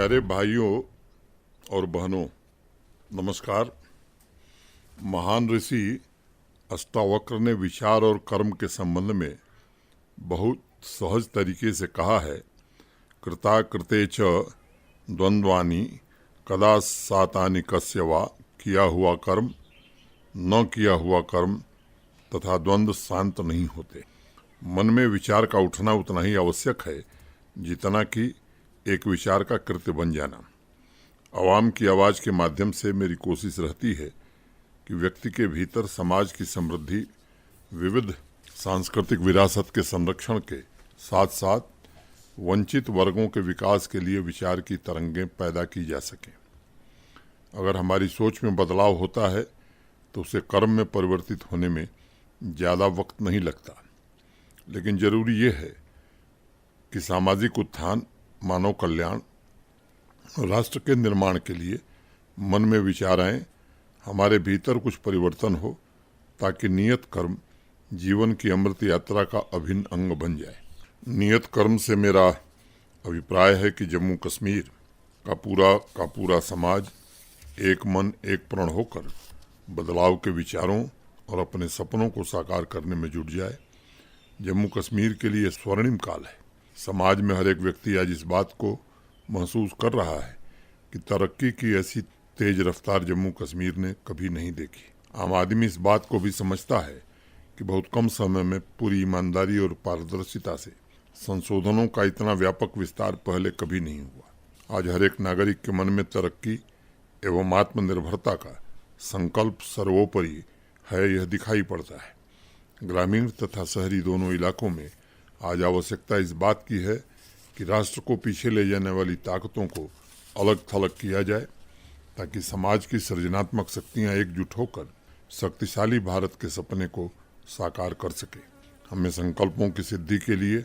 प्यारे भाइयों और बहनों, नमस्कार। महान ऋषि अष्टावक्र ने विचार और कर्म के संबंध में बहुत सहज तरीके से कहा है, कृता कृते च द्वंद्वानि कदा सातानि कस्य वा। किया हुआ कर्म, न किया हुआ कर्म तथा द्वंद्व शांत नहीं होते। मन में विचार का उठना उतना ही आवश्यक है जितना कि एक विचार का कृत्य बन जाना। आवाम की आवाज़ के माध्यम से मेरी कोशिश रहती है कि व्यक्ति के भीतर समाज की समृद्धि, विविध सांस्कृतिक विरासत के संरक्षण के साथ साथ वंचित वर्गों के विकास के लिए विचार की तरंगें पैदा की जा सकें। अगर हमारी सोच में बदलाव होता है तो उसे कर्म में परिवर्तित होने में ज़्यादा वक्त नहीं लगता, लेकिन जरूरी ये है कि सामाजिक उत्थान, मानव कल्याण और राष्ट्र के निर्माण के लिए मन में विचार आए, हमारे भीतर कुछ परिवर्तन हो, ताकि नियत कर्म जीवन की अमृत यात्रा का अभिन्न अंग बन जाए। नियत कर्म से मेरा अभिप्राय है कि जम्मू कश्मीर का पूरा समाज एक मन एक प्रण होकर बदलाव के विचारों और अपने सपनों को साकार करने में जुट जाए। जम्मू कश्मीर के लिए स्वर्णिम काल है। समाज में हर एक व्यक्ति आज इस बात को महसूस कर रहा है कि तरक्की की ऐसी तेज रफ्तार जम्मू कश्मीर ने कभी नहीं देखी। आम आदमी इस बात को भी समझता है कि बहुत कम समय में पूरी ईमानदारी और पारदर्शिता से संशोधनों का इतना व्यापक विस्तार पहले कभी नहीं हुआ। आज हर एक नागरिक के मन में तरक्की एवं आत्मनिर्भरता का संकल्प सर्वोपरि है, यह दिखाई पड़ता है। ग्रामीण तथा शहरी दोनों इलाकों में आज आवश्यकता इस बात की है कि राष्ट्र को पीछे ले जाने वाली ताकतों को अलग थलग किया जाए, ताकि समाज की सृजनात्मक शक्तियां एकजुट होकर शक्तिशाली भारत के सपने को साकार कर सके। हमें संकल्पों की सिद्धि के लिए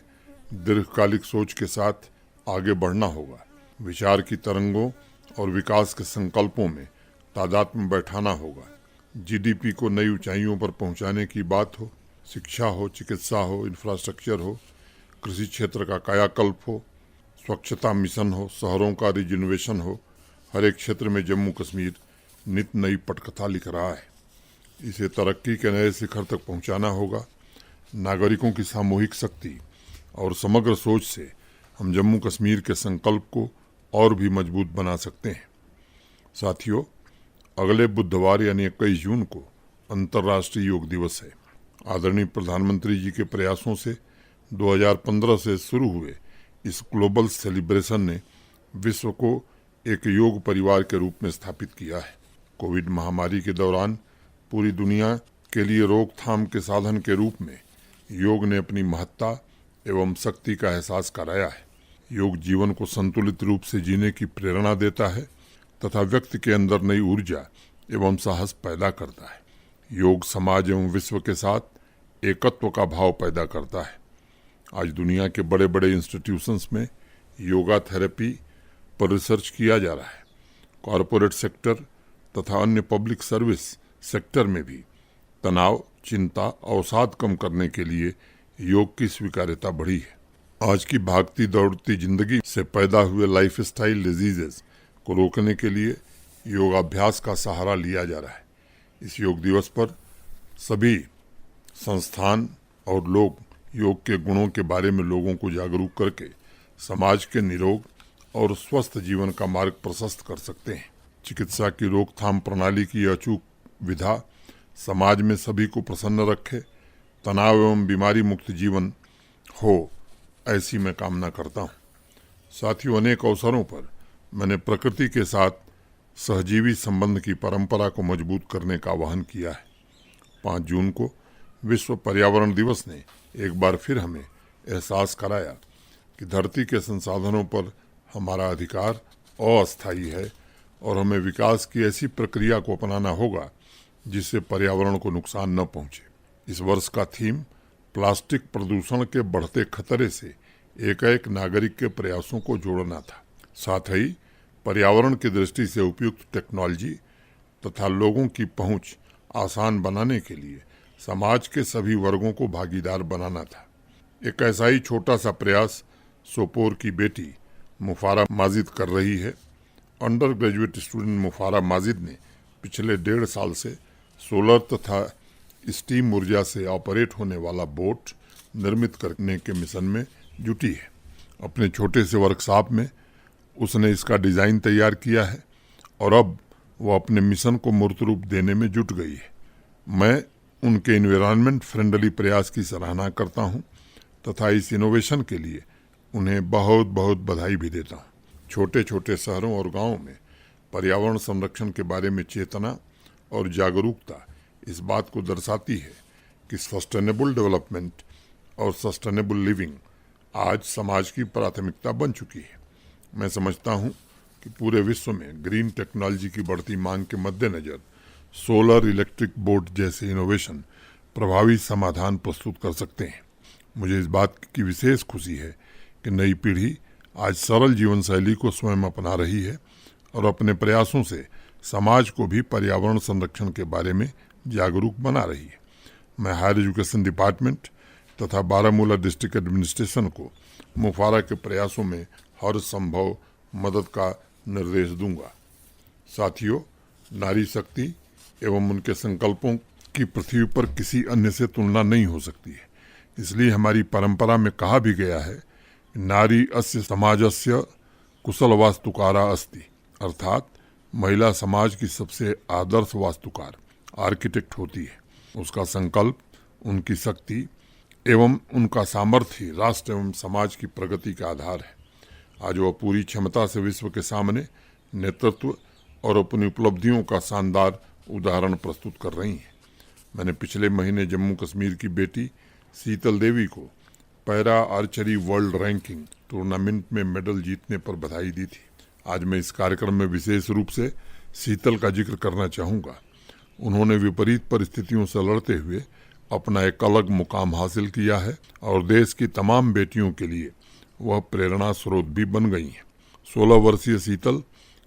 दीर्घकालिक सोच के साथ आगे बढ़ना होगा। विचार की तरंगों और विकास के संकल्पों में तादात्म्य बैठाना होगा। जीडीपी को नई ऊंचाइयों पर पहुंचाने की बात हो, शिक्षा हो, चिकित्सा हो, इंफ्रास्ट्रक्चर हो, कृषि क्षेत्र का कायाकल्प हो, स्वच्छता मिशन हो, शहरों का रिजनोवेशन हो, हर एक क्षेत्र में जम्मू कश्मीर नित नई पटकथा लिख रहा है। इसे तरक्की के नए शिखर तक पहुंचाना होगा। नागरिकों की सामूहिक शक्ति और समग्र सोच से हम जम्मू कश्मीर के संकल्प को और भी मजबूत बना सकते हैं। साथियों, अगले बुधवार यानी 21 जून को अंतर्राष्ट्रीय योग दिवस है। आदरणीय प्रधानमंत्री जी के प्रयासों से 2015 से शुरू हुए इस ग्लोबल सेलिब्रेशन ने विश्व को एक योग परिवार के रूप में स्थापित किया है। कोविड महामारी के दौरान पूरी दुनिया के लिए रोकथाम के साधन के रूप में योग ने अपनी महत्ता एवं शक्ति का एहसास कराया है। योग जीवन को संतुलित रूप से जीने की प्रेरणा देता है तथा व्यक्ति के अंदर नई ऊर्जा एवं साहस पैदा करता है। योग समाज एवं विश्व के साथ एकत्व का भाव पैदा करता है। आज दुनिया के बड़े बड़े इंस्टीट्यूशंस में योगा थेरेपी पर रिसर्च किया जा रहा है। कॉरपोरेट सेक्टर तथा अन्य पब्लिक सर्विस सेक्टर में भी तनाव, चिंता, अवसाद कम करने के लिए योग की स्वीकार्यता बढ़ी है। आज की भागती दौड़ती जिंदगी से पैदा हुए लाइफस्टाइल डिजीजेस को रोकने के लिए योगाभ्यास का सहारा लिया जा रहा है। इस योग दिवस पर सभी संस्थान और लोग योग के गुणों के बारे में लोगों को जागरूक करके समाज के निरोग और स्वस्थ जीवन का मार्ग प्रशस्त कर सकते हैं। चिकित्सा की रोकथाम प्रणाली की अचूक विधा समाज में सभी को प्रसन्न रखे, तनाव एवं बीमारी मुक्त जीवन हो, ऐसी मैं कामना करता हूँ। साथियों, अनेक अवसरों पर मैंने प्रकृति के साथ सहजीवी संबंध की परंपरा को मजबूत करने का आह्वान किया है। 5 जून को विश्व पर्यावरण दिवस ने एक बार फिर हमें एहसास कराया कि धरती के संसाधनों पर हमारा अधिकार अस्थायी है और हमें विकास की ऐसी प्रक्रिया को अपनाना होगा जिससे पर्यावरण को नुकसान न पहुंचे। इस वर्ष का थीम प्लास्टिक प्रदूषण के बढ़ते खतरे से एक नागरिक के प्रयासों को जोड़ना था। साथ ही पर्यावरण की दृष्टि से उपयुक्त टेक्नोलॉजी तथा लोगों की पहुंच आसान बनाने के लिए समाज के सभी वर्गों को भागीदार बनाना था। एक ऐसा ही छोटा सा प्रयास सोपोर की बेटी मुफारा माजिद कर रही है। अंडर ग्रेजुएट स्टूडेंट मुफारा माजिद ने पिछले 1.5 साल से सोलर तथा स्टीम ऊर्जा से ऑपरेट होने वाला बोट निर्मित करने के मिशन में जुटी है। अपने छोटे से वर्कशॉप में उसने इसका डिज़ाइन तैयार किया है और अब वो अपने मिशन को मूर्त रूप देने में जुट गई है। मैं उनके एनवायरनमेंट फ्रेंडली प्रयास की सराहना करता हूं तथा इस इनोवेशन के लिए उन्हें बहुत बहुत बधाई भी देता हूं। छोटे छोटे शहरों और गांवों में पर्यावरण संरक्षण के बारे में चेतना और जागरूकता इस बात को दर्शाती है कि सस्टेनेबल डेवलपमेंट और सस्टेनेबल लिविंग आज समाज की प्राथमिकता बन चुकी है। मैं समझता हूं कि पूरे विश्व में ग्रीन टेक्नोलॉजी की बढ़ती मांग के मद्देनजर सोलर इलेक्ट्रिक बोट जैसे इनोवेशन प्रभावी समाधान प्रस्तुत कर सकते हैं। मुझे इस बात की विशेष खुशी है कि नई पीढ़ी आज सरल जीवन शैली को स्वयं अपना रही है और अपने प्रयासों से समाज को भी पर्यावरण संरक्षण के बारे में जागरूक बना रही है। मैं हायर एजुकेशन डिपार्टमेंट तथा बारामूला डिस्ट्रिक्ट एडमिनिस्ट्रेशन को मुफारा के प्रयासों में हर संभव मदद का निर्देश दूंगा। साथियों, नारी शक्ति एवं उनके संकल्पों की पृथ्वी पर किसी अन्य से तुलना नहीं हो सकती है। इसलिए हमारी परंपरा में कहा भी गया है, नारी अस्य समाजस्य कुशल वास्तुकारा अस्ति, अर्थात महिला समाज की सबसे आदर्श वास्तुकार आर्किटेक्ट होती है। उसका संकल्प, उनकी शक्ति एवं उनका सामर्थ्य ही राष्ट्र एवं समाज की प्रगति का आधार है। आज वह पूरी क्षमता से विश्व के सामने नेतृत्व और अपनी उपलब्धियों का शानदार उदाहरण प्रस्तुत कर रही हैं। मैंने पिछले महीने जम्मू कश्मीर की बेटी शीतल देवी को para archery world ranking tournament में मेडल जीतने पर बधाई दी थी। आज मैं इस कार्यक्रम में विशेष रूप से शीतल का जिक्र करना चाहूँगा। उन्होंने विपरीत परिस्थितियों से लड़ते हुए अपना एक अलग मुकाम हासिल किया है और देश की तमाम बेटियों के लिए वह प्रेरणा स्रोत भी बन गई हैं। 16 वर्षीय शीतल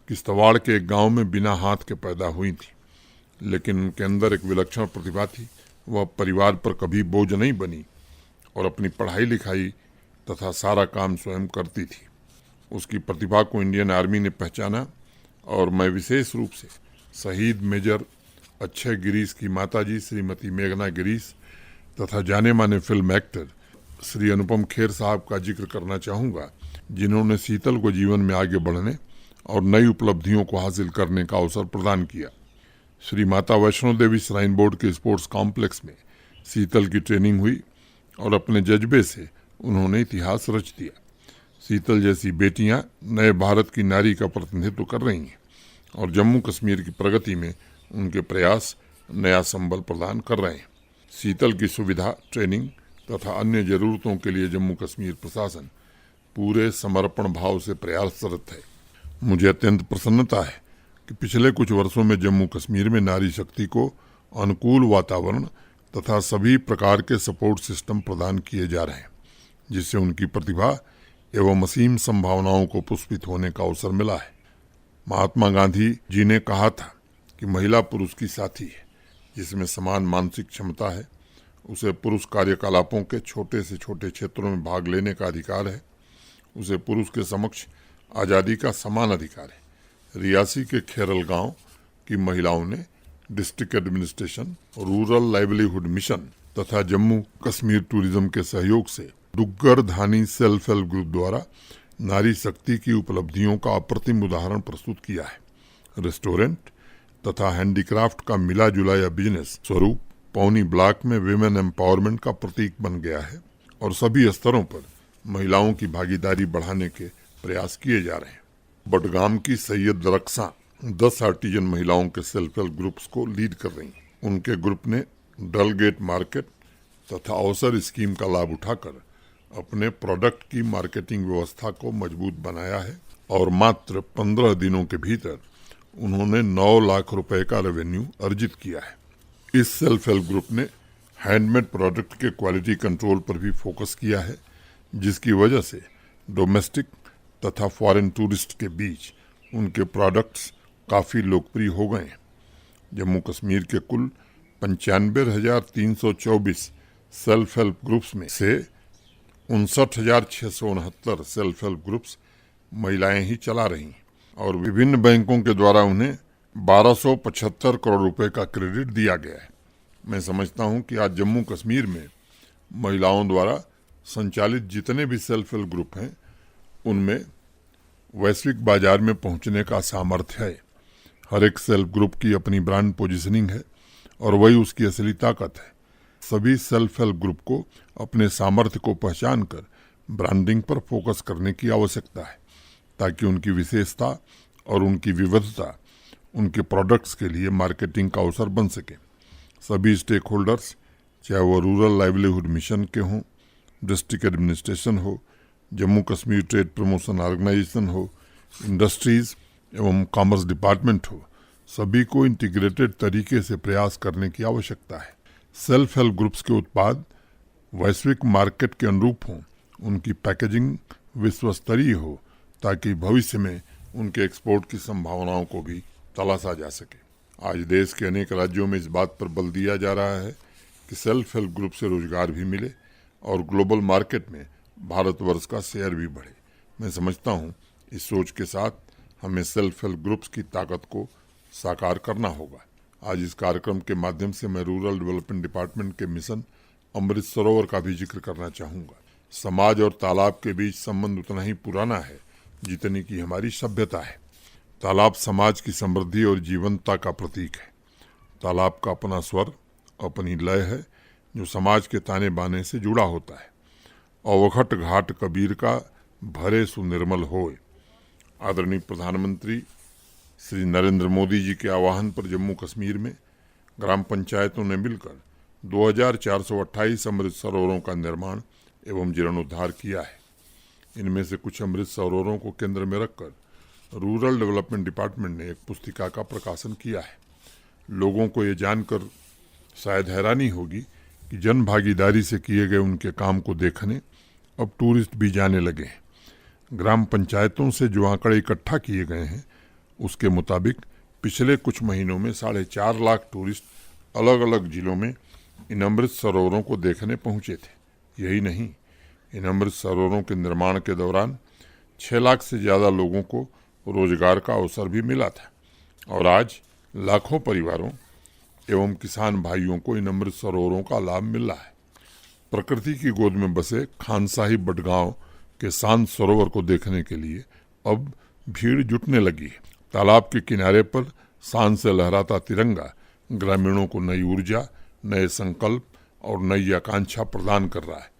किश्तवाड़ के एक गांव में बिना हाथ के पैदा हुई थी, लेकिन उनके अंदर एक विलक्षण प्रतिभा थी। वह परिवार पर कभी बोझ नहीं बनी और अपनी पढ़ाई लिखाई तथा सारा काम स्वयं करती थी। उसकी प्रतिभा को इंडियन आर्मी ने पहचाना और मैं विशेष रूप से शहीद मेजर अक्षय गिरीश की माताजी श्रीमती मेघना गिरीश तथा जाने माने फिल्म एक्टर श्री अनुपम खेर साहब का जिक्र करना चाहूँगा, जिन्होंने शीतल को जीवन में आगे बढ़ने और नई उपलब्धियों को हासिल करने का अवसर प्रदान किया। श्री माता वैष्णो देवी श्राइन बोर्ड के स्पोर्ट्स कॉम्प्लेक्स में शीतल की ट्रेनिंग हुई और अपने जज्बे से उन्होंने इतिहास रच दिया। शीतल जैसी बेटियां नए भारत की नारी का प्रतिनिधित्व कर रही हैं और जम्मू कश्मीर की प्रगति में उनके प्रयास नया संबल प्रदान कर रहे हैं। शीतल की सुविधा, ट्रेनिंग तथा अन्य जरूरतों के लिए जम्मू कश्मीर प्रशासन पूरे समर्पण भाव से प्रयासरत है। मुझे अत्यंत प्रसन्नता है कि पिछले कुछ वर्षों में जम्मू कश्मीर में नारी शक्ति को अनुकूल वातावरण तथा सभी प्रकार के सपोर्ट सिस्टम प्रदान किए जा रहे हैं, जिससे उनकी प्रतिभा एवं असीम संभावनाओं को पुष्पित होने का अवसर मिला है। महात्मा गांधी जी ने कहा था कि महिला पुरुष की साथी है, जिसमें समान मानसिक क्षमता है। उसे पुरुष कार्यकलापों के छोटे से छोटे क्षेत्रों में भाग लेने का अधिकार है। उसे पुरुष के समक्ष आज़ादी का समान अधिकार है। रियासी के खेरल गांव की महिलाओं ने district administration, rural livelihood mission तथा जम्मू कश्मीर टूरिज्म के सहयोग से डुग्गर धानी सेल्फ हेल्प ग्रुप द्वारा नारी शक्ति की उपलब्धियों का अप्रतिम उदाहरण प्रस्तुत किया है। रेस्टोरेंट तथा हैंडीक्राफ्ट का मिला जुलाया बिजनेस स्वरूप पौनी ब्लॉक में विमेन एम्पावरमेंट का प्रतीक बन गया है और सभी स्तरों पर महिलाओं की भागीदारी बढ़ाने के प्रयास किए जा रहे हैं। बडगाम की सैयद रक्सा 10 आर्टिजन महिलाओं के सेल्फ हेल्प ग्रुप्स को लीड कर रही हैं। उनके ग्रुप ने डलगेट मार्केट तथा अवसर स्कीम का लाभ उठाकर अपने प्रोडक्ट की मार्केटिंग व्यवस्था को मजबूत बनाया है और मात्र 15 दिनों के भीतर उन्होंने 9 लाख रुपए का रेवेन्यू अर्जित किया है। इस सेल्फ हेल्प ग्रुप ने हैंडमेड प्रोडक्ट के क्वालिटी कंट्रोल पर भी फोकस किया है, जिसकी वजह से डोमेस्टिक तथा फॉरेन टूरिस्ट के बीच उनके प्रोडक्ट्स काफ़ी लोकप्रिय हो गए हैं। जम्मू कश्मीर के कुल 95,324 सेल्फ हेल्प ग्रुप्स में से 59,669 सेल्फ हेल्प ग्रुप्स महिलाएं ही चला रही और विभिन्न बैंकों के द्वारा उन्हें 1275 करोड़ रुपए का क्रेडिट दिया गया है। मैं समझता हूं कि आज जम्मू कश्मीर में महिलाओं द्वारा संचालित जितने भी सेल्फ हेल्प ग्रुप हैं उनमें वैश्विक बाजार में पहुंचने का सामर्थ्य है। हर एक सेल्फ ग्रुप की अपनी ब्रांड पोजीशनिंग है और वही उसकी असली ताकत है। सभी सेल्फ हेल्प ग्रुप को अपने सामर्थ्य को पहचान कर ब्रांडिंग पर फोकस करने की आवश्यकता है ताकि उनकी विशेषता और उनकी विविधता उनके प्रोडक्ट्स के लिए मार्केटिंग का अवसर बन सके। सभी स्टेक होल्डर्स, चाहे वो रूरल लाइवलीहुड मिशन के हों, डिस्ट्रिक्ट एडमिनिस्ट्रेशन हो, Jammu Kashmir trade promotion organisation हो, इंडस्ट्रीज एवं कॉमर्स डिपार्टमेंट हो, सभी को इंटीग्रेटेड तरीके से प्रयास करने की आवश्यकता है। सेल्फ हेल्प ग्रुप्स के उत्पाद वैश्विक मार्केट के अनुरूप हों, उनकी पैकेजिंग विश्वस्तरीय हो ताकि भविष्य में उनके एक्सपोर्ट की संभावनाओं को भी तलाशा जा सके। आज देश के अनेक राज्यों में इस बात पर बल दिया जा रहा है कि सेल्फ हेल्प ग्रुप से रोजगार भी मिले और ग्लोबल मार्केट में भारतवर्ष का शेयर भी बढ़े। मैं समझता हूँ इस सोच के साथ हमें सेल्फ हेल्प ग्रुप्स की ताकत को साकार करना होगा। आज इस कार्यक्रम के माध्यम से मैं रूरल डेवलपमेंट डिपार्टमेंट के मिशन अमृत सरोवर का भी जिक्र करना चाहूँगा। समाज और तालाब के बीच संबंध उतना ही पुराना है जितनी की हमारी सभ्यता है। तालाब समाज की समृद्धि और जीवंतता का प्रतीक है। तालाब का अपना स्वर, अपनी लय है जो समाज के ताने बाने से जुड़ा होता है। अवघट घाट कबीर का भरे सुनिर्मल होए। आदरणीय प्रधानमंत्री श्री नरेंद्र मोदी जी के आह्वान पर जम्मू कश्मीर में ग्राम पंचायतों ने मिलकर 2428 अमृत सरोवरों का निर्माण एवं जीर्णोद्धार किया है। इनमें से कुछ अमृत सरोवरों को केंद्र में रखकर रूरल डेवलपमेंट डिपार्टमेंट ने एक पुस्तिका का प्रकाशन किया है। लोगों को ये जानकर शायद हैरानी होगी कि जन भागीदारी से किए गए उनके काम को देखने अब टूरिस्ट भी जाने लगे हैं। ग्राम पंचायतों से जो आंकड़े इकट्ठा किए गए हैं उसके मुताबिक पिछले कुछ महीनों में 4.5 लाख टूरिस्ट अलग अलग जिलों में इन अमृत सरोवरों को देखने पहुंचे थे। यही नहीं, इन अमृत सरोवरों के निर्माण के दौरान 6 लाख से ज़्यादा लोगों को रोजगार का अवसर भी मिला था और आज लाखों परिवारों एवं किसान भाइयों को इन अमृत सरोवरों का लाभ मिल रहा है। प्रकृति की गोद में बसे खान साहिब बडगांव के शांत सरोवर को देखने के लिए अब भीड़ जुटने लगी है। तालाब के किनारे पर शान से लहराता तिरंगा ग्रामीणों को नई ऊर्जा, नए संकल्प और नई आकांक्षा प्रदान कर रहा है।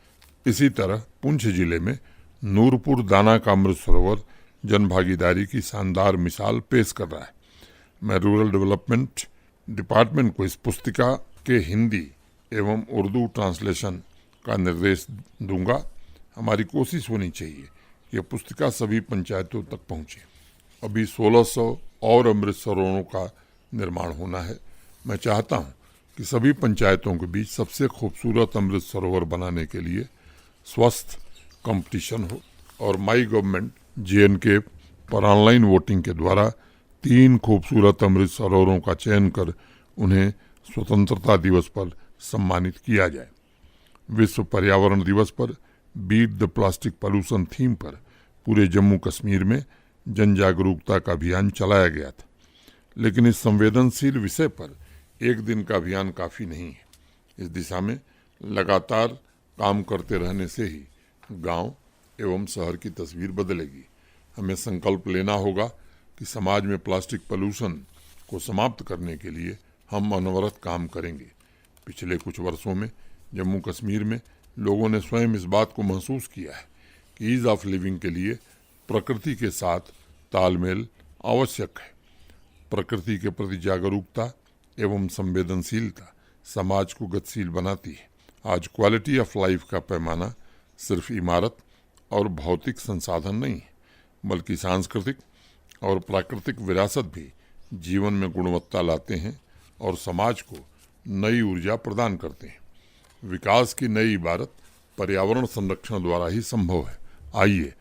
इसी तरह पुंछ जिले में नूरपुर दाना का अमृत सरोवर जन भागीदारी की शानदार मिसाल पेश कर रहा है। मैं रूरल डेवलपमेंट डिपार्टमेंट को इस पुस्तिका के हिंदी एवं उर्दू ट्रांसलेशन का निर्देश दूंगा। हमारी कोशिश होनी चाहिए कि यह पुस्तिका सभी पंचायतों तक पहुंचे। अभी 1600 और अमृत सरोवरों का निर्माण होना है। मैं चाहता हूं कि सभी पंचायतों के बीच सबसे खूबसूरत अमृत सरोवर बनाने के लिए स्वस्थ कंपटीशन हो और माई गवर्नमेंट JNK पर ऑनलाइन वोटिंग के द्वारा 3 खूबसूरत अमृत सरोवरों का चयन कर उन्हें स्वतंत्रता दिवस पर सम्मानित किया जाए। विश्व पर्यावरण दिवस पर beat the plastic pollution theme पर पूरे जम्मू कश्मीर में जन जागरूकता का अभियान चलाया गया था, लेकिन इस संवेदनशील विषय पर एक दिन का अभियान काफ़ी नहीं है। इस दिशा में लगातार काम करते रहने से ही गांव एवं शहर की तस्वीर बदलेगी। हमें संकल्प लेना होगा कि समाज में प्लास्टिक पॉल्यूशन को समाप्त करने के लिए हम अनवरत काम करेंगे। पिछले कुछ वर्षों में जम्मू कश्मीर में लोगों ने स्वयं इस बात को महसूस किया है कि ईज ऑफ लिविंग के लिए प्रकृति के साथ तालमेल आवश्यक है। प्रकृति के प्रति जागरूकता एवं संवेदनशीलता समाज को गतिशील बनाती है। आज क्वालिटी ऑफ लाइफ का पैमाना सिर्फ इमारत और भौतिक संसाधन नहीं है, बल्कि सांस्कृतिक और प्राकृतिक विरासत भी जीवन में गुणवत्ता लाते हैं और समाज को नई ऊर्जा प्रदान करते हैं। विकास की नई इबारत पर्यावरण संरक्षण द्वारा ही संभव है। आइए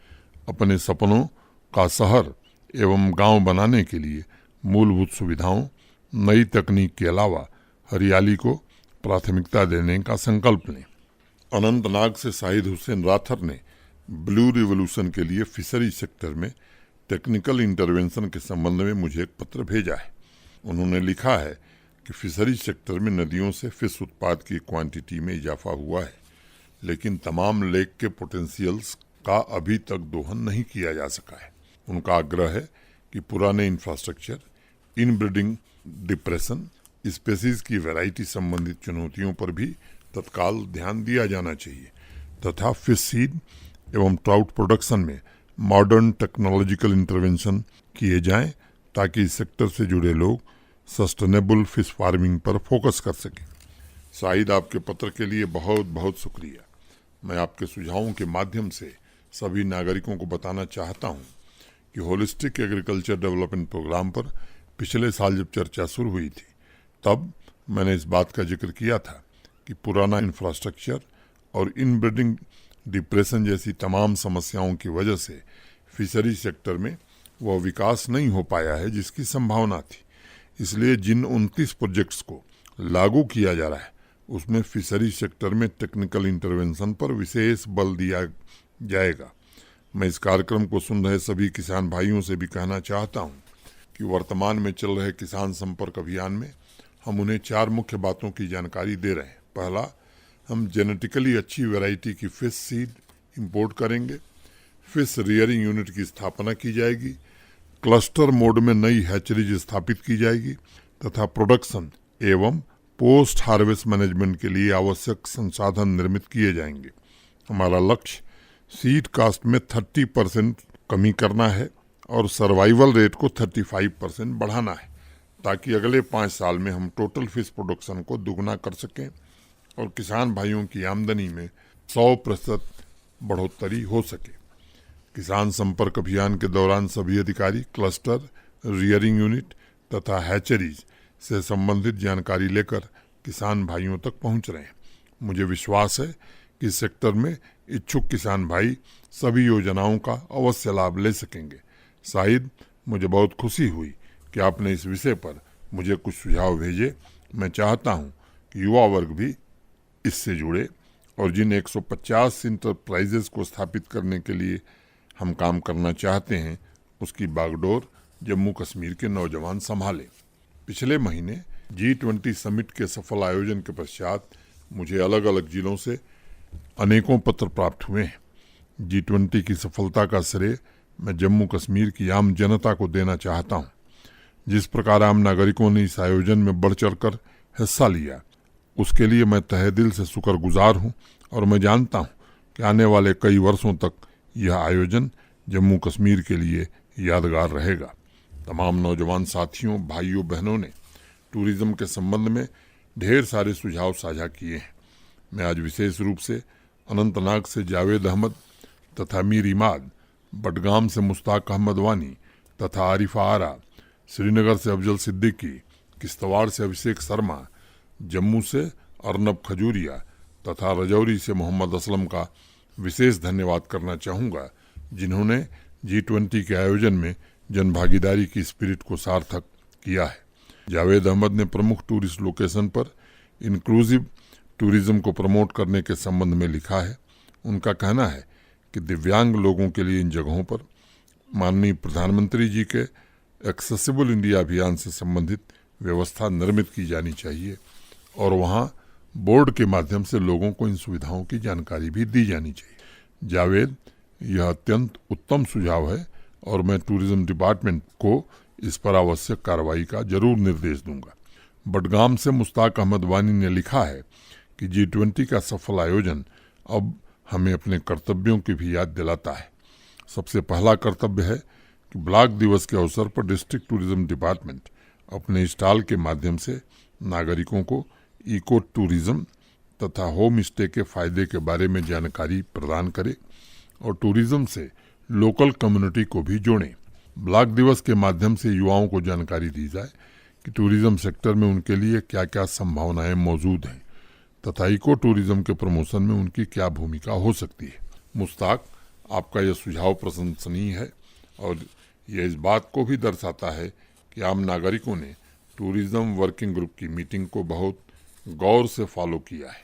अपने सपनों का शहर एवं गांव बनाने के लिए मूलभूत सुविधाओं, नई तकनीक के अलावा हरियाली को प्राथमिकता देने का संकल्प लें। अनंतनाग से शाहिद हुसैन राथर ने ब्लू रिवॉल्यूशन के लिए फिशरी सेक्टर में टेक्निकल इंटरवेंशन के संबंध में मुझे एक पत्र भेजा है। उन्होंने लिखा है कि फिशरी सेक्टर में नदियों से फिश उत्पाद की क्वांटिटी में इजाफा हुआ है, लेकिन तमाम लेक के पोटेंशियल्स का अभी तक दोहन नहीं किया जा सका है। उनका आग्रह है कि पुराने इंफ्रास्ट्रक्चर, इनब्रीडिंग, डिप्रेशन, स्पेसीज की वैरायटी संबंधित चुनौतियों पर भी तत्काल ध्यान दिया जाना चाहिए तथा फिश सीड एवं ट्राउट प्रोडक्शन में मॉडर्न टेक्नोलॉजिकल इंटरवेंशन किए जाएं ताकि इस सेक्टर से जुड़े लोग सस्टेनेबल फिश फार्मिंग पर फोकस कर सकें। शाहिद, आपके पत्र के लिए बहुत बहुत शुक्रिया। मैं आपके सुझावों के माध्यम से सभी नागरिकों को बताना चाहता हूं कि होलिस्टिक एग्रीकल्चर डेवलपमेंट प्रोग्राम पर पिछले साल जब चर्चा शुरू हुई थी, तब मैंने इस बात का जिक्र किया था कि पुराना इंफ्रास्ट्रक्चर और इनब्रीडिंग, डिप्रेशन जैसी तमाम समस्याओं की वजह से फिशरी सेक्टर में वह विकास नहीं हो पाया है जिसकी संभावना थी। इसलिए जिन 29 प्रोजेक्ट्स को लागू किया जा रहा है उसमें फिशरी सेक्टर में टेक्निकल इंटरवेंशन पर विशेष बल दिया जाएगा। मैं इस कार्यक्रम को सुन रहे सभी किसान भाइयों से भी कहना चाहता हूं कि वर्तमान में चल रहे किसान संपर्क अभियान में हम उन्हें 4 मुख्य बातों की जानकारी दे रहे हैं। पहला, हम जेनेटिकली अच्छी वैरायटी की फिश सीड इंपोर्ट करेंगे। फिश रियरिंग यूनिट की स्थापना की जाएगी। क्लस्टर मोड में नई हैचरीज स्थापित की जाएगी तथा प्रोडक्शन एवं पोस्ट हार्वेस्ट मैनेजमेंट के लिए आवश्यक संसाधन निर्मित किए जाएंगे। हमारा लक्ष्य सीड कास्ट में 30% कमी करना है और सर्वाइवल रेट को 35% बढ़ाना है ताकि अगले 5 साल में हम टोटल फिश प्रोडक्शन को दुगना कर सकें और किसान भाइयों की आमदनी में 100% बढ़ोतरी हो सके। किसान संपर्क अभियान के दौरान सभी अधिकारी क्लस्टर, रियरिंग यूनिट तथा हैचरीज से संबंधित जानकारी लेकर किसान भाइयों तक पहुंच रहे हैं। मुझे विश्वास है कि इस सेक्टर में इच्छुक किसान भाई सभी योजनाओं का अवश्य लाभ ले सकेंगे। शाहिद, मुझे बहुत खुशी हुई कि आपने इस विषय पर मुझे कुछ सुझाव भेजे। मैं चाहता हूं कि युवा वर्ग भी इससे जुड़े और जिन 150 इंटरप्राइजेस को स्थापित करने के लिए हम काम करना चाहते हैं उसकी बागडोर जम्मू कश्मीर के नौजवान संभाले। पिछले महीने G20 समिट के सफल आयोजन के पश्चात मुझे अलग अलग जिलों से अनेकों पत्र प्राप्त हुए हैं। G20 की सफलता का श्रेय मैं जम्मू कश्मीर की आम जनता को देना चाहता हूं। जिस प्रकार आम नागरिकों ने इस आयोजन में बढ़ चढ़कर हिस्सा लिया उसके लिए मैं तहे दिल से शुक्रगुजार हूं और मैं जानता हूं कि आने वाले कई वर्षों तक यह आयोजन जम्मू कश्मीर के लिए यादगार रहेगा। तमाम नौजवान साथियों, भाइयों, बहनों ने टूरिज्म के संबंध में ढेर सारे सुझाव साझा किए हैं। मैं आज विशेष रूप से अनंतनाग से जावेद अहमद तथा मीर इमाद, बडगाम से मुश्ताक अहमद वानी तथा आरिफा आरा, श्रीनगर से अफजल सिद्दीकी, किश्तवाड़ से अभिषेक शर्मा, जम्मू से अर्नब खजूरिया तथा रजौरी से मोहम्मद असलम का विशेष धन्यवाद करना चाहूँगा जिन्होंने G20 के आयोजन में जनभागीदारी की स्पिरिट को सार्थक किया है। जावेद अहमद ने प्रमुख टूरिस्ट लोकेशन पर इंक्लूसिव टूरिज्म को प्रमोट करने के संबंध में लिखा है। उनका कहना है कि दिव्यांग लोगों के लिए इन जगहों पर माननीय प्रधानमंत्री जी के एक्सेसिबल इंडिया अभियान से संबंधित व्यवस्था निर्मित की जानी चाहिए और वहां बोर्ड के माध्यम से लोगों को इन सुविधाओं की जानकारी भी दी जानी चाहिए। जावेद, यह अत्यंत उत्तम सुझाव है और मैं टूरिज्म डिपार्टमेंट को इस पर आवश्यक कार्रवाई का जरूर निर्देश दूंगा। बडगाम से मुश्ताक अहमद वानी ने लिखा है कि G20 का सफल आयोजन अब हमें अपने कर्तव्यों की भी याद दिलाता है। सबसे पहला कर्तव्य है कि ब्लॉक दिवस के अवसर पर डिस्ट्रिक्ट टूरिज्म डिपार्टमेंट अपने स्टॉल के माध्यम से नागरिकों को इको टूरिज्म तथा होम स्टे के फायदे के बारे में जानकारी प्रदान करे और टूरिज्म से लोकल कम्युनिटी को भी जोड़ें। ब्लॉक दिवस के माध्यम से युवाओं को जानकारी दी जाए कि टूरिज्म सेक्टर में उनके लिए क्या क्या संभावनाएं मौजूद हैं तथा इको टूरिज्म के प्रमोशन में उनकी क्या भूमिका हो सकती है। मुश्ताक, आपका यह सुझाव प्रशंसनीय है और यह इस बात को भी दर्शाता है कि आम नागरिकों ने टूरिज्म वर्किंग ग्रुप की मीटिंग को बहुत गौर से फॉलो किया है।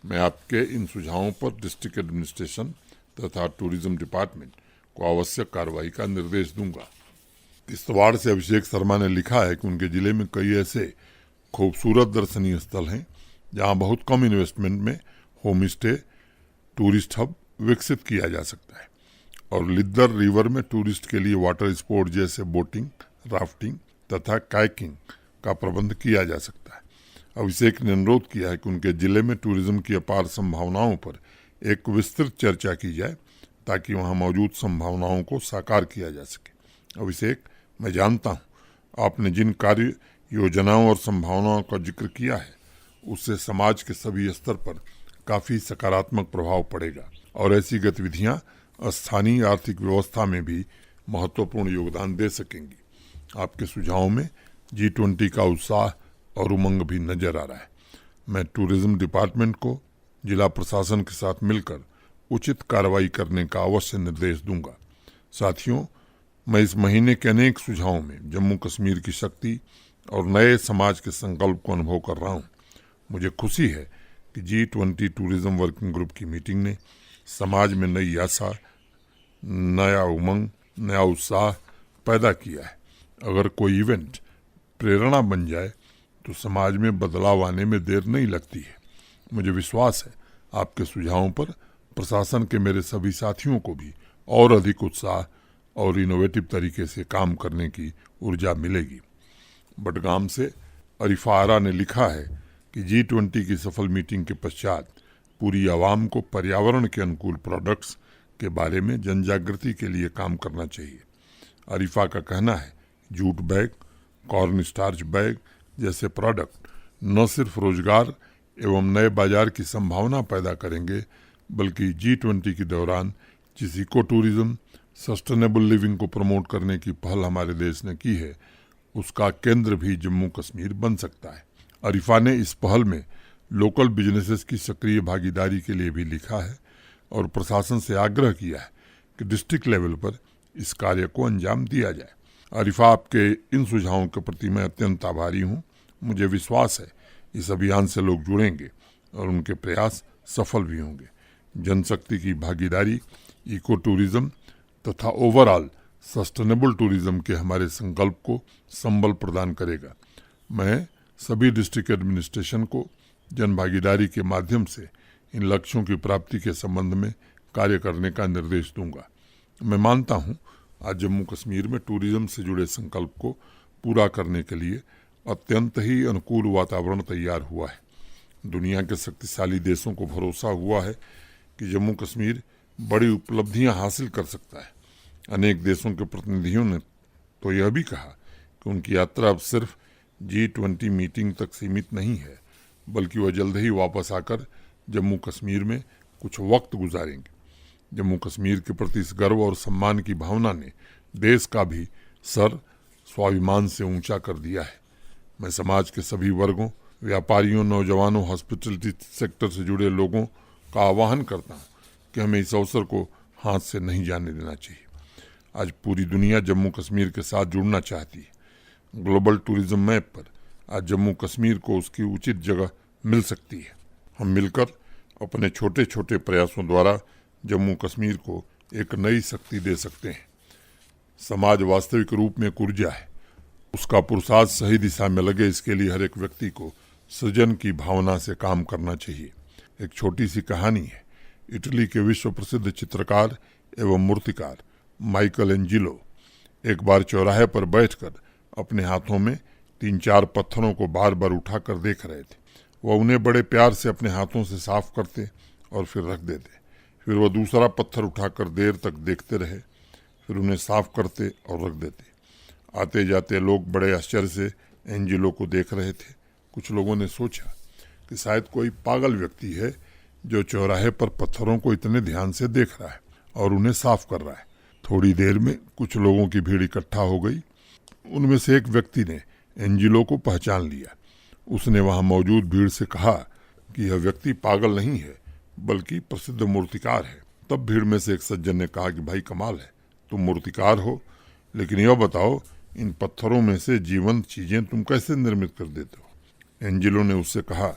मैं आपके इन सुझावों पर डिस्ट्रिक्ट एडमिनिस्ट्रेशन तथा टूरिज्म डिपार्टमेंट को आवश्यक कार्रवाई का निर्देश दूंगा। किश्तवाड़ से अभिषेक शर्मा ने लिखा है कि उनके जिले में कई ऐसे खूबसूरत दर्शनीय स्थल हैं जहां बहुत कम इन्वेस्टमेंट में होम स्टे टूरिस्ट हब विकसित किया जा सकता है और लिद्दर रिवर में टूरिस्ट के लिए वाटर स्पोर्ट जैसे बोटिंग, राफ्टिंग तथा कायाकिंग का प्रबंध किया जा सकता है। अभिषेक ने अनुरोध किया है कि उनके जिले में टूरिज्म की अपार संभावनाओं पर एक विस्तृत चर्चा की जाए ताकि वहां मौजूद संभावनाओं को साकार किया जा सके। अभिषेक, मैं जानता हूं आपने जिन कार्य योजनाओं और संभावनाओं का जिक्र किया है उससे समाज के सभी स्तर पर काफी सकारात्मक प्रभाव पड़ेगा और ऐसी गतिविधियां स्थानीय आर्थिक व्यवस्था में भी महत्वपूर्ण योगदान दे सकेंगी। आपके सुझावों में G20 का उत्साह और उमंग भी नजर आ रहा है। मैं टूरिज्म डिपार्टमेंट को जिला प्रशासन के साथ मिलकर उचित कार्रवाई करने का अवश्य निर्देश दूंगा। साथियों, मैं इस महीने के अनेक सुझावों में जम्मू कश्मीर की शक्ति और नए समाज के संकल्प को अनुभव कर रहा हूँ। मुझे खुशी है कि G20 टूरिज्म वर्किंग ग्रुप की मीटिंग ने समाज में नई आशा, नया उमंग, नया उत्साह पैदा किया है। अगर कोई इवेंट प्रेरणा बन जाए तो समाज में बदलाव आने में देर नहीं लगती है। मुझे विश्वास है आपके सुझावों पर प्रशासन के मेरे सभी साथियों को भी और अधिक उत्साह और इनोवेटिव तरीके से काम करने की ऊर्जा मिलेगी। बडगाम से अरिफा आरा ने लिखा है कि G20 की सफल मीटिंग के पश्चात पूरी आवाम को पर्यावरण के अनुकूल प्रोडक्ट्स के बारे में जनजागृति के लिए काम करना चाहिए। अरिफा का कहना है jute bag, corn starch bag जैसे प्रोडक्ट न सिर्फ रोजगार एवं नए बाजार की संभावना पैदा करेंगे बल्कि G20 के दौरान जिस इको टूरिज्म, सस्टेनेबल लिविंग को प्रमोट करने की पहल हमारे देश ने की है उसका केंद्र भी जम्मू कश्मीर बन सकता है। अरिफा ने इस पहल में लोकल बिजनेसेस की सक्रिय भागीदारी के लिए भी लिखा है और प्रशासन से आग्रह किया है कि डिस्ट्रिक्ट लेवल पर इस कार्य को अंजाम दिया जाए। अरिफा, आपके इन सुझावों के प्रति मैं अत्यंत आभारी हूँ। मुझे विश्वास है इस अभियान से लोग जुड़ेंगे और उनके प्रयास सफल भी होंगे। जनशक्ति की भागीदारी इको टूरिज्म तथा ओवरऑल सस्टेनेबल टूरिज्म के हमारे संकल्प को संबल प्रदान करेगा। मैं सभी डिस्ट्रिक्ट एडमिनिस्ट्रेशन को जन भागीदारी के माध्यम से इन लक्ष्यों की प्राप्ति के संबंध में कार्य करने का निर्देश दूंगा। मैं मानता हूं आज जम्मू कश्मीर में टूरिज्म से जुड़े संकल्प को पूरा करने के लिए अत्यंत ही अनुकूल वातावरण तैयार हुआ है। दुनिया के शक्तिशाली देशों को भरोसा हुआ है कि जम्मू कश्मीर बड़ी उपलब्धियां हासिल कर सकता है। अनेक देशों के प्रतिनिधियों ने तो यह भी कहा कि उनकी यात्रा अब सिर्फ G20 मीटिंग तक सीमित नहीं है बल्कि वह जल्द ही वापस आकर जम्मू कश्मीर में कुछ वक्त गुजारेंगे। जम्मू कश्मीर के प्रति इस गर्व और सम्मान की भावना ने देश का भी सर स्वाभिमान से ऊंचा कर दिया है। मैं समाज के सभी वर्गों, व्यापारियों, नौजवानों, हॉस्पिटलिटी सेक्टर से जुड़े लोगों का आह्वान करता हूँ कि हमें इस अवसर को हाथ से नहीं जाने देना चाहिए। आज पूरी दुनिया जम्मू कश्मीर के साथ जुड़ना चाहती है। ग्लोबल टूरिज्म मैप पर आज जम्मू कश्मीर को उसकी उचित जगह मिल सकती है। हम मिलकर अपने छोटे छोटे प्रयासों द्वारा जम्मू कश्मीर को एक नई शक्ति दे सकते हैं। समाज वास्तविक रूप में एक ऊर्जा है, उसका पुरुषार्थ सही दिशा में लगे इसके लिए हर एक व्यक्ति को सृजन की भावना से काम करना चाहिए। एक छोटी सी कहानी है। इटली के विश्व प्रसिद्ध चित्रकार एवं मूर्तिकार माइकल एंजिलो एक बार चौराहे पर बैठकर अपने हाथों में 3-4 पत्थरों को बार बार उठाकर देख रहे थे। वह उन्हें बड़े प्यार से अपने हाथों से साफ करते और फिर रख देते। फिर वह दूसरा पत्थर उठाकर देर तक देखते रहे, फिर उन्हें साफ करते और रख देते। आते जाते लोग बड़े आश्चर्य से एंजिलो को देख रहे थे। कुछ लोगों ने सोचा कि शायद कोई पागल व्यक्ति है जो चौराहे पर पत्थरों को इतने ध्यान से देख रहा है और उन्हें साफ कर रहा है। थोड़ी देर में कुछ लोगों की भीड़ इकट्ठा हो गई। उनमें से एक व्यक्ति ने एंजिलो को पहचान लिया। उसने वहां मौजूद भीड़ से कहा कि यह व्यक्ति पागल नहीं है बल्कि प्रसिद्ध मूर्तिकार है। तब भीड़ में से एक सज्जन ने कहा कि भाई कमाल है, तुम मूर्तिकार हो, लेकिन यह बताओ इन पत्थरों में से जीवंत चीजें तुम कैसे निर्मित कर देते हो। एंजिलो ने उससे कहा,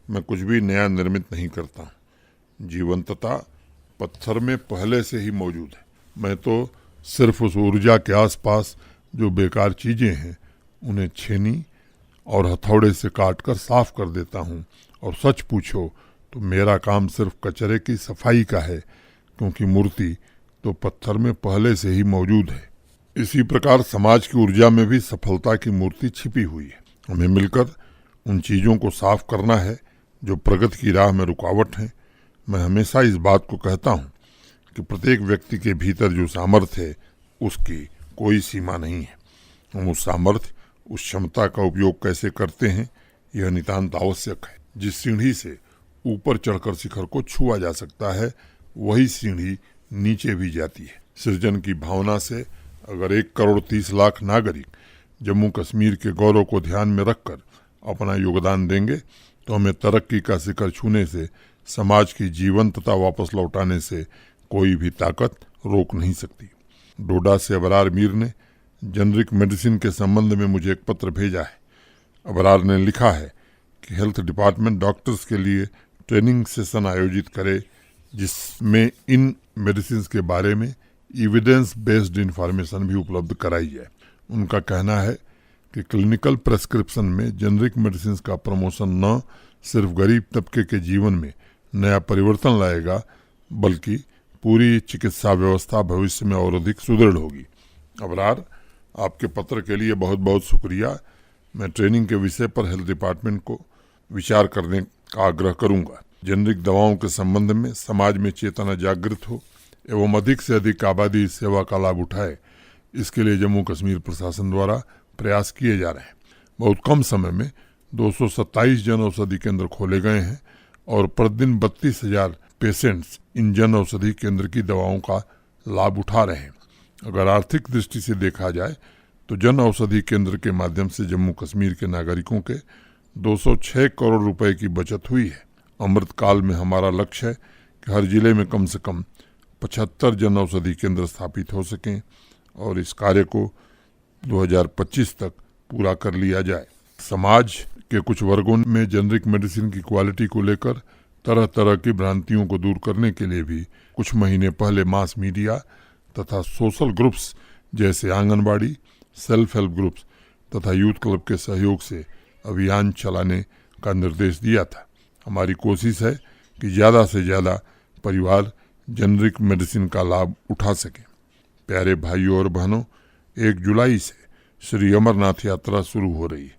मैं कुछ भी नया निर्मित नहीं करता। जीवंतता पत्थर में पहले से ही मौजूद है। मैं तो सिर्फ उस ऊर्जा के आसपास जो बेकार चीजें हैं उन्हें छेनी और हथौड़े से काट कर साफ कर देता हूँ। और सच पूछो तो मेरा काम सिर्फ कचरे की सफाई का है, क्योंकि मूर्ति तो पत्थर में पहले से ही मौजूद है। इसी प्रकार समाज की ऊर्जा में भी सफलता की मूर्ति छिपी हुई है। हमें मिलकर उन चीजों को साफ करना है जो प्रगति की राह में रुकावट हैं। मैं हमेशा इस बात को कहता हूँ कि प्रत्येक व्यक्ति के भीतर जो सामर्थ्य है उसकी कोई सीमा नहीं है। हम उस सामर्थ्य, उस क्षमता का उपयोग कैसे करते हैं यह नितांत आवश्यक है। जिस सीढ़ी से ऊपर चढ़कर शिखर को छुआ जा सकता है वही सीढ़ी नीचे भी जाती है। सृजन की भावना से अगर 1,30,00,000 नागरिक जम्मू कश्मीर के गौरव को ध्यान में रखकर अपना योगदान देंगे तो हमें तरक्की का शिखर छूने से, समाज की जीवंतता वापस लौटाने से कोई भी ताकत रोक नहीं सकती। डोडा से अबरार मीर ने जेनरिक मेडिसिन के संबंध में मुझे एक पत्र भेजा है। अबरार ने लिखा है कि हेल्थ डिपार्टमेंट डॉक्टर्स के लिए ट्रेनिंग सेशन आयोजित करे जिसमें इन मेडिसिन के बारे में एविडेंस बेस्ड इंफॉर्मेशन भी उपलब्ध कराई जाए। उनका कहना है कि क्लिनिकल प्रेस्क्रिप्शन में जेनरिक मेडिसिन का प्रमोशन न सिर्फ गरीब तबके के जीवन में नया परिवर्तन लाएगा बल्कि पूरी चिकित्सा व्यवस्था भविष्य में और अधिक सुदृढ़ होगी। अबरार, आपके पत्र के लिए बहुत बहुत शुक्रिया। मैं ट्रेनिंग के विषय पर हेल्थ डिपार्टमेंट को विचार करने का आग्रह करूंगा। जेनरिक दवाओं के संबंध में समाज में चेतना जागृत हो एवं अधिक से अधिक आबादी इस सेवा का लाभ उठाए, इसके लिए जम्मू कश्मीर प्रशासन द्वारा प्रयास किए जा रहे हैं। बहुत कम समय में 227 जन औषधि केंद्र खोले गए हैं और प्रतिदिन 32,000 पेशेंट्स इन जन औषधि केंद्र की दवाओं का लाभ उठा रहे हैं। अगर आर्थिक दृष्टि से देखा जाए तो जन औषधि केंद्र के माध्यम से जम्मू कश्मीर के नागरिकों के 206 करोड़ रुपए की बचत हुई है। अमृतकाल में हमारा लक्ष्य है कि हर जिले में कम से कम 75 जन औषधि केंद्र स्थापित हो सकें और इस कार्य को 2025 तक पूरा कर लिया जाए। समाज के कुछ वर्गों में जेनरिक मेडिसिन की क्वालिटी को लेकर तरह तरह की भ्रांतियों को दूर करने के लिए भी कुछ महीने पहले मास मीडिया तथा सोशल ग्रुप्स जैसे आंगनबाड़ी, सेल्फ हेल्प ग्रुप्स तथा यूथ क्लब के सहयोग से अभियान चलाने का निर्देश दिया था। हमारी कोशिश है कि ज़्यादा से ज़्यादा परिवार जेनरिक मेडिसिन का लाभ उठा सकें। प्यारे भाइयों और बहनों, 1 जुलाई से श्री अमरनाथ यात्रा शुरू हो रही है।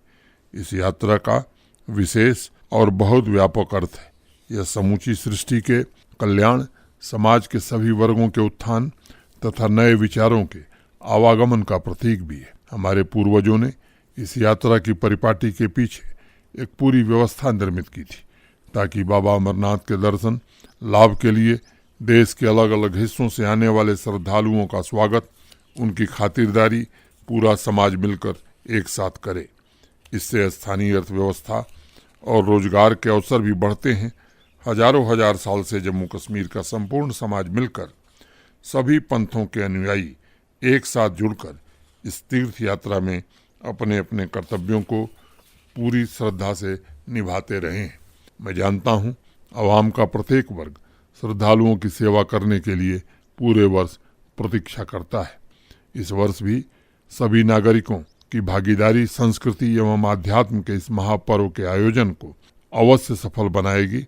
इस यात्रा का विशेष और बहुत व्यापक अर्थ है। यह समूची सृष्टि के कल्याण, समाज के सभी वर्गों के उत्थान तथा नए विचारों के आवागमन का प्रतीक भी है। हमारे पूर्वजों ने इस यात्रा की परिपाटी के पीछे एक पूरी व्यवस्था निर्मित की थी ताकि बाबा अमरनाथ के दर्शन लाभ के लिए देश के अलग अलग हिस्सों से आने वाले श्रद्धालुओं का स्वागत, उनकी खातिरदारी पूरा समाज मिलकर एक साथ करे। इससे स्थानीय अर्थव्यवस्था और रोजगार के अवसर भी बढ़ते हैं। हजारों हजार साल से जम्मू कश्मीर का संपूर्ण समाज मिलकर सभी पंथों के अनुयायी एक साथ जुड़कर इस तीर्थ यात्रा में अपने अपने कर्तव्यों को पूरी श्रद्धा से निभाते रहे हैं। मैं जानता हूँ आवाम का प्रत्येक वर्ग श्रद्धालुओं की सेवा करने के लिए पूरे वर्ष प्रतीक्षा करता है। इस वर्ष भी सभी नागरिकों की भागीदारी संस्कृति एवं आध्यात्म के इस महापर्व के आयोजन को अवश्य सफल बनाएगी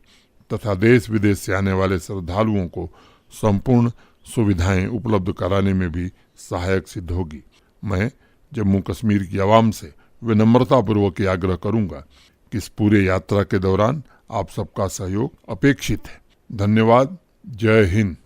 तथा देश विदेश से आने वाले श्रद्धालुओं को संपूर्ण सुविधाएं उपलब्ध कराने में भी सहायक सिद्ध होगी। मैं जम्मू कश्मीर की आवाम से विनम्रतापूर्वक आग्रह करूंगा कि इस पूरे यात्रा के दौरान आप सबका सहयोग अपेक्षित है। धन्यवाद। जय हिंद।